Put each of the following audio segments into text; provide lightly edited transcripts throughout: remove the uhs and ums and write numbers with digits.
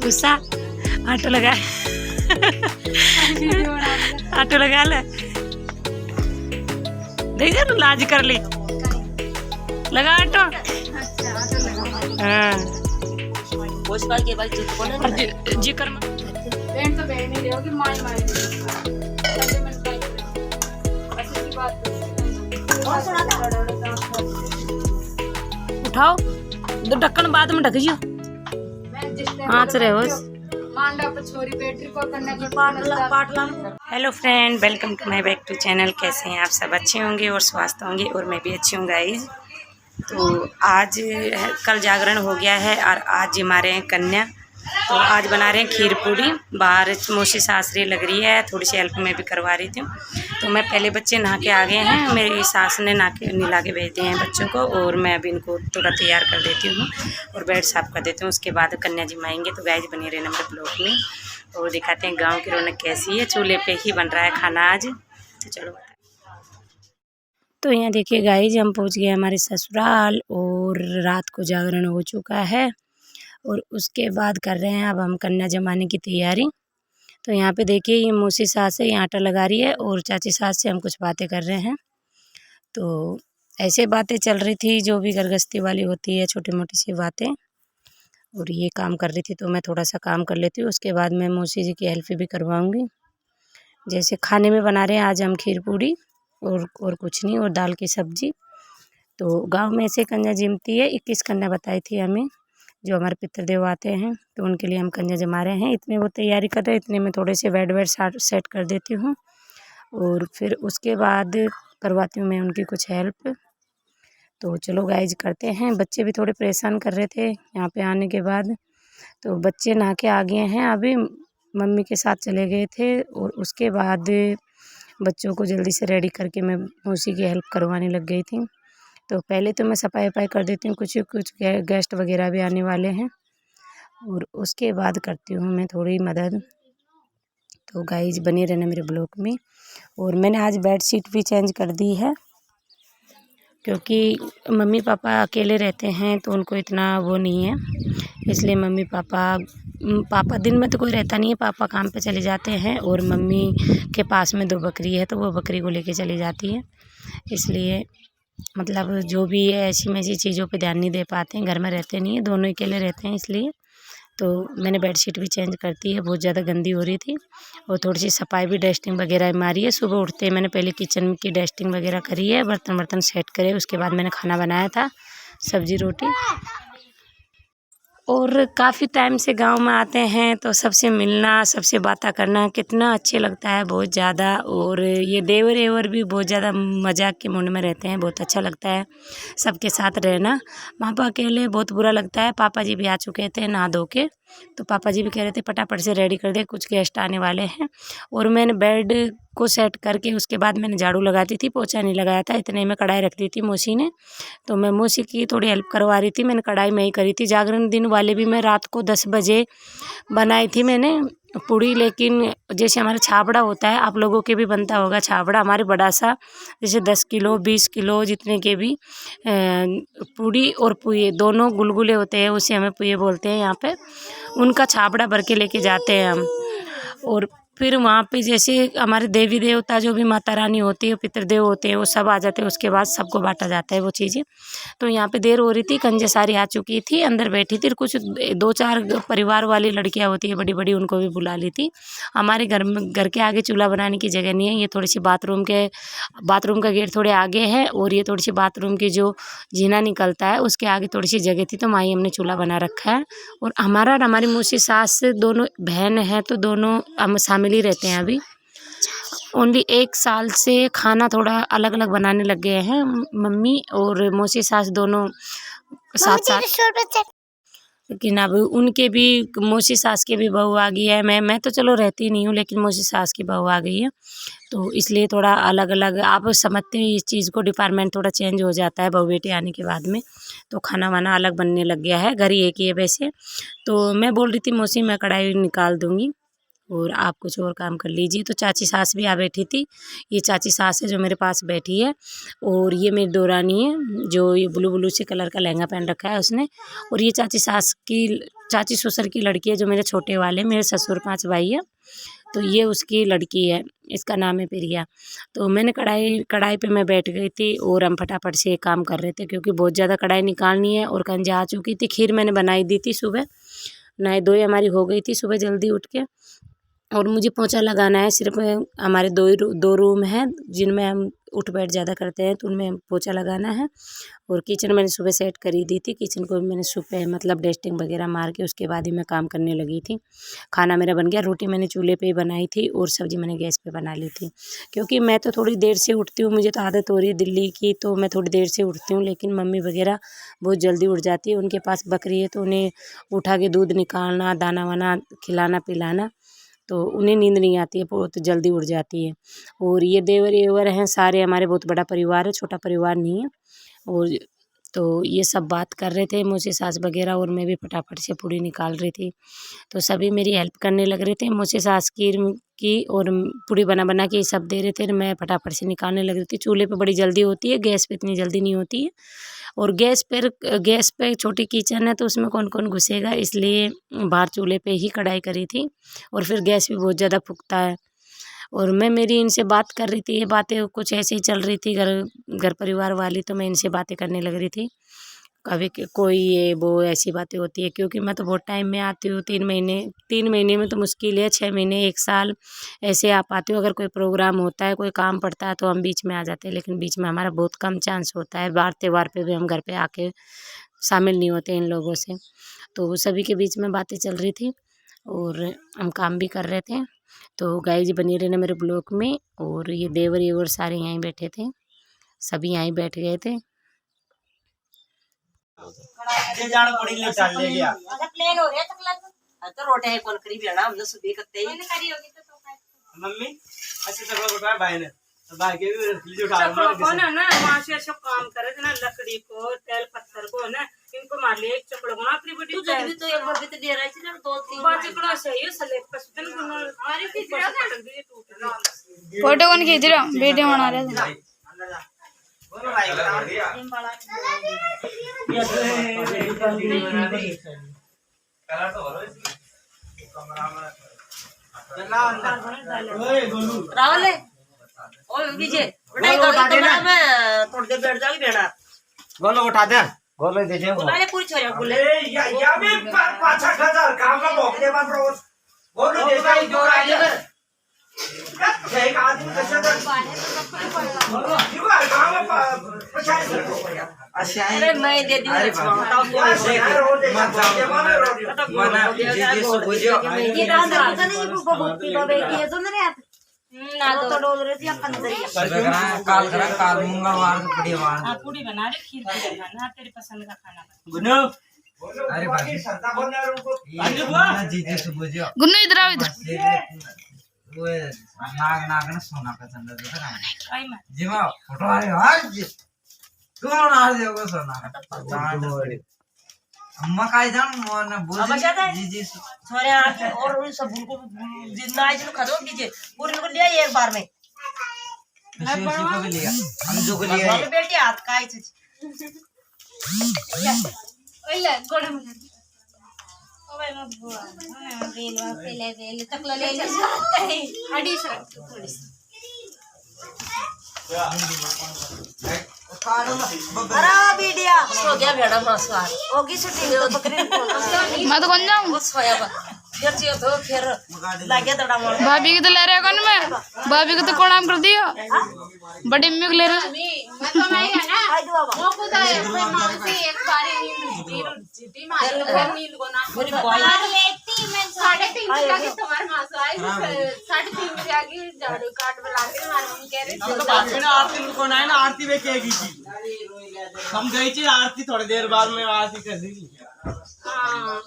गुस्सा ऑटो लगा ऑटो लगा ले देख ना लाज कर ली लगा ऑटो। हाँ जी कर उठाओ तो ढक्कन बाद में ढक जियो आँच रहे हो। Hello friend, welcome to my back to channel. कैसे हैं आप सब? अच्छे होंगे और स्वस्थ होंगे और मैं भी अच्छी हूँ गाइज। तो आज कल जागरण हो गया है और आज हमारे हैं कन्या। तो आज बना रहे हैं खीर पूड़ी। बाहर मौसी सासरी लग रही है, थोड़ी सी हेल्प मैं भी करवा रही थी। तो मैं पहले बच्चे नहा के आ गए हैं, मेरी सास ने नला के भेज दिए हैं बच्चों को और मैं अभी इनको थोड़ा तैयार कर देती हूँ और बेड साफ़ कर देती हूँ। उसके बाद कन्या जी माएंगे। तो गाइज बने रहना मेरे ब्लॉग में और दिखाते हैं गाँव की रौनक कैसी है। चूल्हे पे ही बन रहा है खाना आज। तो चलो तो यहाँ देखिए गाइज हम पहुँच गए हमारे ससुराल और रात को जागरण हो चुका है और उसके बाद कर रहे हैं अब हम कन्या जमाने की तैयारी। तो यहाँ पे देखिए ये मौसी सास है, ये आटा लगा रही है और चाची सास से हम कुछ बातें कर रहे हैं। तो ऐसे बातें चल रही थी जो भी गृहस्थी वाली होती है, छोटी मोटी सी बातें। और ये काम कर रही थी तो मैं थोड़ा सा काम कर लेती हूँ, उसके बाद मैं मौसी जी की हेल्प भी करवाऊँगी। जैसे खाने में बना रहे हैं आज हम खीर पूड़ी और कुछ नहीं, और दाल की सब्जी। तो गांव में ऐसे कन्या जमती है, 21 कन्या बताई थी हमें, जो हमारे पितृदेव आते हैं तो उनके लिए हम कन्या जमा रहे हैं। इतने वो तैयारी कर रहे हैं, इतने में थोड़े से बेड सेट कर देती हूँ और फिर उसके बाद करवाती हूँ मैं उनकी कुछ हेल्प। तो चलो गाइज करते हैं। बच्चे भी थोड़े परेशान कर रहे थे यहाँ पे आने के बाद। तो बच्चे नहा के आ गए हैं, अभी मम्मी के साथ चले गए थे और उसके बाद बच्चों को जल्दी से रेडी करके मैं उसी की हेल्प करवाने लग गई थी। तो पहले तो मैं सफाई वफाई कर देती हूँ, कुछ गेस्ट वगैरह भी आने वाले हैं और उसके बाद करती हूँ मैं थोड़ी मदद। तो गाइज बने रहना मेरे ब्लॉग में। और मैंने आज बेड शीट भी चेंज कर दी है क्योंकि मम्मी पापा अकेले रहते हैं तो उनको इतना वो नहीं है, इसलिए मम्मी पापा दिन में तो कोई रहता नहीं है, पापा काम पे चले जाते हैं और मम्मी के पास में 2 बकरी है तो वो बकरी को लेके चली जाती है। इसलिए मतलब जो भी है ऐसी में ऐसी चीज़ों पे ध्यान नहीं दे पाते हैं, घर में रहते नहीं हैं, दोनों अकेले रहते हैं। इसलिए तो मैंने बेडशीट भी चेंज कर दी है, बहुत ज़्यादा गंदी हो रही थी और थोड़ी सी सफाई भी डस्टिंग वगैरह मारी है। सुबह उठते मैंने पहले किचन की डस्टिंग वगैरह करी है, बर्तन सेट करे, उसके बाद मैंने खाना बनाया था, सब्जी रोटी। और काफ़ी टाइम से गांव में आते हैं तो सबसे मिलना, सबसे बातें करना कितना अच्छे लगता है, बहुत ज़्यादा। और ये देवर एवर भी बहुत ज़्यादा मजाक के मूड में रहते हैं, बहुत अच्छा लगता है सबके साथ रहना। पापा अकेले बहुत बुरा लगता है। पापा जी भी आ चुके थे नहा धो के, तो पापा जी भी कह रहे थे फटाफट से रेडी कर दे, कुछ गेस्ट आने वाले हैं। और मैंने बेड को सेट करके उसके बाद मैंने झाड़ू लगाती थी, पोछा नहीं लगाया था। इतने में कढ़ाई रख दी थी मौसी ने, तो मैं मौसी की थोड़ी हेल्प करवा रही थी। मैंने कढ़ाई में ही करी थी। जागरण दिन वाले भी मैं रात को 10 बजे बनाई थी मैंने पूड़ी। लेकिन जैसे हमारा छाबड़ा होता है, आप लोगों के भी बनता होगा छाबड़ा, हमारे बड़ा सा, जैसे 10 किलो 20 किलो जितने के भी पूड़ी और पुए दोनों गुलगुले होते हैं, उसे हमें पुए बोलते हैं यहाँ पे। उनका छाबड़ा भर के लेके जाते हैं हम। और फिर वहाँ पे जैसे हमारे देवी देवता जो भी माता रानी होती है, पितृदेव होते हैं, वो सब आ जाते हैं। उसके बाद सबको बांटा जाता है वो चीज़ें। तो यहाँ पे देर हो रही थी, कंजे सारी आ चुकी थी, अंदर बैठी थी। कुछ 2-4 परिवार वाली लड़कियाँ होती है बड़ी बड़ी, उनको भी बुला ली थी। हमारे घर के आगे चूल्हा बनाने की जगह नहीं है, ये थोड़ी सी बाथरूम का गेट थोड़े आगे है और ये थोड़ी सी बाथरूम की जो जीना निकलता है उसके आगे थोड़ी सी जगह थी, तो माई हमने चूल्हा बना रखा है। और हमारा और हमारी मौसी सास दोनों बहन है तो दोनों हम शामिल ही रहते हैं। अभी ओनली 1 साल से खाना थोड़ा अलग अलग बनाने लग गए हैं, मम्मी और मौसी सास दोनों साथ साथ। लेकिन अब उनके भी, मौसी सास के भी बहू आ गई है। मैं तो चलो रहती नहीं हूँ, लेकिन मौसी सास की बहू आ गई है, तो इसलिए थोड़ा अलग अलग आप समझते हैं इस चीज़ को, डिपार्टमेंट थोड़ा चेंज हो जाता है बहू बेटी आने के बाद में। तो खाना वाना अलग बनने लग गया है। घर ही एक ही है वैसे। तो मैं बोल रही थी मौसी मैं कढ़ाई निकाल दूँगी, और आप कुछ और काम कर लीजिए। तो चाची सास भी आ बैठी थी। ये चाची सास है जो मेरे पास बैठी है, और ये मेरी देवरानी है जो ये ब्लू ब्लू से कलर का लहंगा पहन रखा है उसने। और ये चाची सास की, चाची ससुर की लड़की है जो मेरे छोटे वाले, मेरे ससुर 5 भाई है, तो ये उसकी लड़की है, इसका नाम है प्रिया। तो मैंने कढ़ाई पे मैं बैठ गई थी और हम फटाफट से काम कर रहे थे क्योंकि बहुत ज़्यादा कढ़ाई निकालनी है और कंजा आ चुकी थी। खीर मैंने बनाई दी थी सुबह, नहाई धोई हमारी हो गई थी सुबह जल्दी उठ के। और मुझे पोंछा लगाना है, सिर्फ हमारे दो रूम हैं जिनमें हम उठ बैठ ज़्यादा करते हैं, तो उनमें पोंछा लगाना है। और किचन मैंने सुबह सेट करी दी थी, किचन को मैंने सुबह मतलब डस्टिंग वगैरह मार के उसके बाद ही मैं काम करने लगी थी। खाना मेरा बन गया, रोटी मैंने चूल्हे पे ही बनाई थी और सब्ज़ी मैंने गैस पे बना ली थी। क्योंकि मैं तो थोड़ी देर से उठती हूँ, मुझे तो आदत हो रही है दिल्ली की, तो मैं थोड़ी देर से उठती हूँ, लेकिन मम्मी वगैरह बहुत जल्दी उठ जाती है। उनके पास बकरी है तो उन्हें उठा के दूध निकालना, दाना वाना खिलाना पिलाना, तो उन्हें नींद नहीं आती है, बहुत जल्दी उठ जाती है। और ये देवर येवर हैं सारे, हमारे बहुत बड़ा परिवार है, छोटा परिवार नहीं है। और तो ये सब बात कर रहे थे मुझसे सास वगैरह, और मैं भी फटाफट से पूड़ी निकाल रही थी। तो सभी मेरी हेल्प करने लग रहे थे, मुझसे सास की और पूड़ी बना बना के सब दे रहे थे, मैं फटाफट से निकालने लग रही थी। चूल्हे पे बड़ी जल्दी होती है, गैस पे इतनी जल्दी नहीं होती है। और गैस पे छोटी किचन है तो उसमें कौन कौन घुसेगा, इसलिए बाहर चूल्हे पे ही कढ़ाई करी थी। और फिर गैस भी बहुत ज़्यादा फूकता है। और मैं मेरी इनसे बात कर रही थी, ये बातें कुछ ऐसे ही चल रही थी घर परिवार वाली, तो मैं इनसे बातें करने लग रही थी। कभी कोई ये वो ऐसी बातें होती है, क्योंकि मैं तो बहुत टाइम में आती हूँ, 3 महीने में तो मुश्किल है, 6 महीने 1 साल ऐसे आ पाती हूँ। अगर कोई प्रोग्राम होता है, कोई काम पड़ता है तो हम बीच में आ जाते हैं, लेकिन बीच में हमारा बहुत कम चांस होता है। बार त्योहार पे भी हम घर पे आके शामिल नहीं होते इन लोगों से। तो वो सभी के बीच में बातें चल रही थी और हम काम भी कर रहे थे। तो गाइस बनी रहना मेरे ब्लॉग में। और ये देवर येवर सारे यहीं बैठे थे, सभी यहीं बैठ गए थे। जे जान पड़ी ले चल ले गया प्लेन हो रहा तकला तो रोटे है कौन करी बेड़ा हम तो सुबह करते ही मैंने करी होगी तो मम्मी अच्छे से उठा भाई ने भाई के भी उठा कौन है ना वहां से ऐसा काम करे थे ना, लकड़ी को तेल पत्थर को ना इनको मार लिया एक चकड़ को अपनी बड़ी तू जब भी तो एक बार भी तो दे रहा है ना 2-3 बात चकड़ा सही है सलेब का सुतन को हमारी खींच रहा था टूट फोटो कौन खींच रहा वीडियो बना रहे थे। बोलो भाई कलर तो हो कमरा में चला अंदर ओए गोलू राहुल ओए विजय बड़ाई का कमरा में थोड़ी देर बैठ जाओगी बेड़ा गोलू उठा दे गोलू दे दे बुला ले पूरी छोरिया बोले या भी पाछा खजा काम का भोगने बाद रोज गोलू दे दे जो राजे एक आदमी कैसे कर बोलो यू आर काम में पछाई अच्छा अरे मैं दे दूं बताओ मना जी सुबुजो ये रात का नहीं बबूती बाबे की है तो नहीं आते ना तो डोल रही थी अंदर ही काल मंगलवार को पूड़ी वार हां पूड़ी बना रहे, खीर भी बनाना, तेरी पसंद का खाना बना। गुन्नू अरे भाई सरदा बोलने उनको जी सुबुजो गुन्नू इधर आओ इधर। वो नाग ना सोना का चंदा दे रहा है आई मत जीवा फोटो आ रही है तू ना देखो सोना अम्मा काय जान मोन बोल जी छोरे आके और उन सब को जिंदा आज को खदो कीजिए पूरी को लिया एक बार में किसी को भी लिया हम जो को लिया बाबू बेटी हाथ काय छे ओले गोड़ में ओए मत बुआ रेलवा पहले तक ले ले अड़ी सर थोड़ी अरे वीडियो हो गया बेड़ा मसवार होगी छुट्टी तो बकरी मैं तो कौन जाऊं वो सोया बा फिर चियो तो फिर लागे तोड़ा मोड़ भाभी के तो ले रहे कौन मैं भाभी को तो कोणाम कर दिया बड़ी अम्मी को ले रहे मैं तो मैं है ना आई दो बाबा वो खुद है मां से एक बारी जीती मार नींद को ना मेरी बॉय लेती मैं 3:30 बजे आके तुम्हारे मां से आई 3:30 बजे आके झाड़ू काट में लाके हमारी मम्मी कह रही तो बात में आरती को ना है ना आरती वे कहेगी जी हम गई थी आरती थोड़ी देर बाद में आरती कर दी हां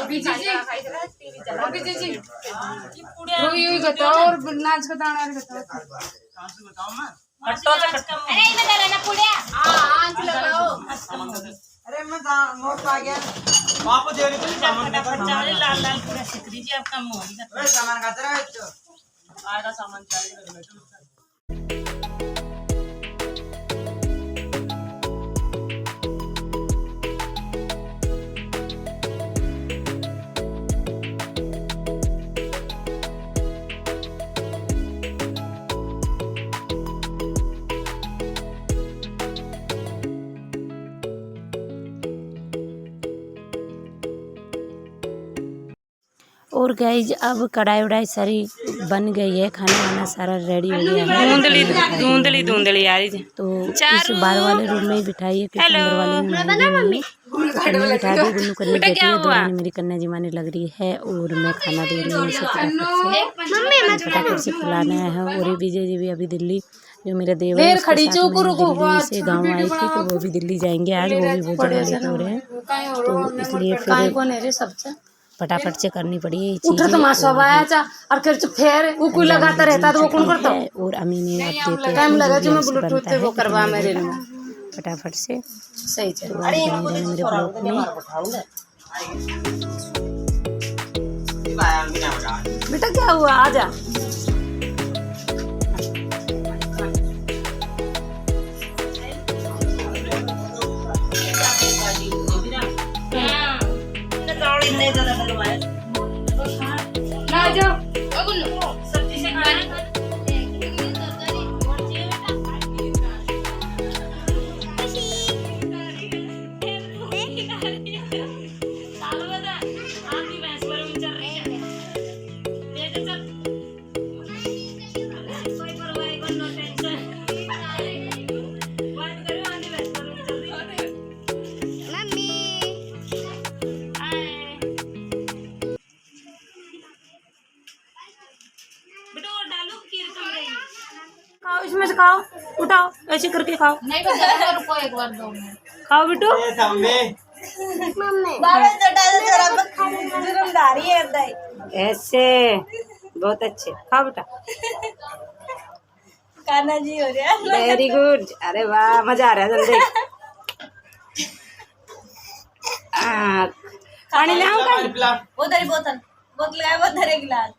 बीजी जी टीवी चला बीजी जी वो यही बताओ और नाच का दाना बताओ कहां से बताओ मैं हटो तो अरे इधर रहना पुड़िया हां आज लगाओ अरे मैं नोट आ गया वापस दे रही चावल लाल लाल पूरा सेक दीजिए, आपका मुंह सामान खाता रहा आएगा सामान चाहिए। और गाइज अब कढ़ाई उड़ाई सारी बन गई है, खाना वाना सारा रेडी हो गया है। धुंधली धुंधली आ रही थी तो इस बार वाले रूम में ही बिठाई है, क्योंकि अंदर वाले में कन्या बिठा दी, गुल्लू करने देती है, दोनों मेरी कन्या जिमाने लग रही है और मैं खाना दे रही हूँ इसे फटाफट से खिलाना है। और ये विजय जी भी अभी दिल्ली, जो मेरे देवर है उसके साथ में दिल्ली से गाँव आई थी, तो वो भी दिल्ली जाएंगे आज, वो भी बहुत ज़्यादा लेट हो रहे हैं, तो इसलिए फिर फटाफट से करनी पड़ी ये चीज़। और फिर वो कोई लगाता रहता तो वो कौन करता है? और अम्मी ने अब देते टाइम लगा जो मैं हैं ब्लूटूथ पे वो करवा मेरे लिए फटाफट से सही चल। तो मेरे ब्लॉग में बेटा क्या हुआ, आ जा। ना जाओ सब्जी से खाना खाओ, इसमें से खाओ, उठाओ ऐसे करके खाओ। नहीं बता, रुको एक बार 2 मिनट खाओ बेटू। ऐसे बहुत अच्छे, खाओ बेटा। कान्हा जी हो रहा है। वेरी गुड, अरे वाह मजा आ रहा है जल्दी। पानी लाऊंगा उधर बोतल बोतल है, उधर एक गिलास।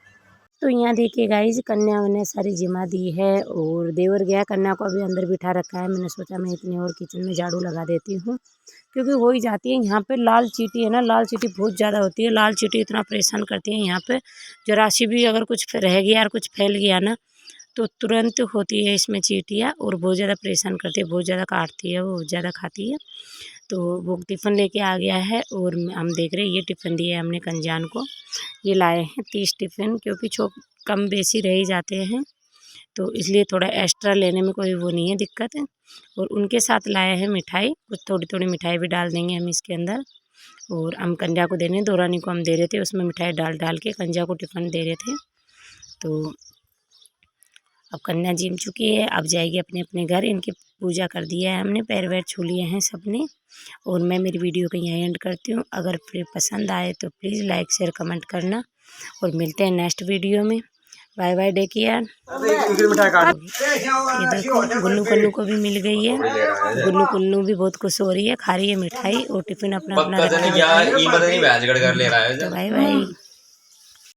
तो यहाँ देखिए गाइज कन्या वन्या सारी जिमा दी है और देवर गया, कन्या को अभी अंदर बिठा रखा है। मैंने सोचा मैं इतनी और किचन में झाड़ू लगा देती हूँ, क्योंकि हो ही जाती है। यहाँ पे लाल चींटी है ना, लाल चींटी बहुत ज़्यादा होती है। लाल चींटी इतना परेशान करती है यहाँ पे, जरासी भी अगर कुछ रह गया और कुछ फैल गया ना तो तुरंत होती है इसमें चींटियाँ, और बहुत ज़्यादा परेशान करती है, बहुत ज़्यादा काटती है, वो बहुत ज़्यादा खाती है। तो वो टिफ़िन लेके आ गया है और हम देख रहे हैं, ये टिफ़िन दिया है हमने कंजान को। ये लाए हैं 30 टिफ़िन, क्योंकि कम बेसी रह ही जाते हैं, तो इसलिए थोड़ा एक्स्ट्रा लेने में कोई वो नहीं है दिक्कत है। और उनके साथ लाए हैं मिठाई, कुछ थोड़ी थोड़ी मिठाई भी डाल देंगे हम इसके अंदर। और हम कंजा को देने, दोरानी को हम दे रहे थे, उसमें मिठाई डाल डाल के कंजा को टिफ़िन दे रहे थे। तो अब कन्या जिम चुकी है, अब जाएगी अपने अपने घर। इनकी पूजा कर दिया है हमने, पैर वैर छू लिए हैं सबने। और मैं मेरी वीडियो को यहाँ एंड करती हूँ। अगर फिर पसंद आए तो प्लीज़ लाइक शेयर कमेंट करना, और मिलते हैं नेक्स्ट वीडियो में। Bye bye take care. ये देखो गुल्लू कल्लू को भी मिल गई है, गुल्लू कुल्लू भी बहुत खुश हो रही है, खा रही है मिठाई और टिफिन अपना अपना। तो बाय बाय।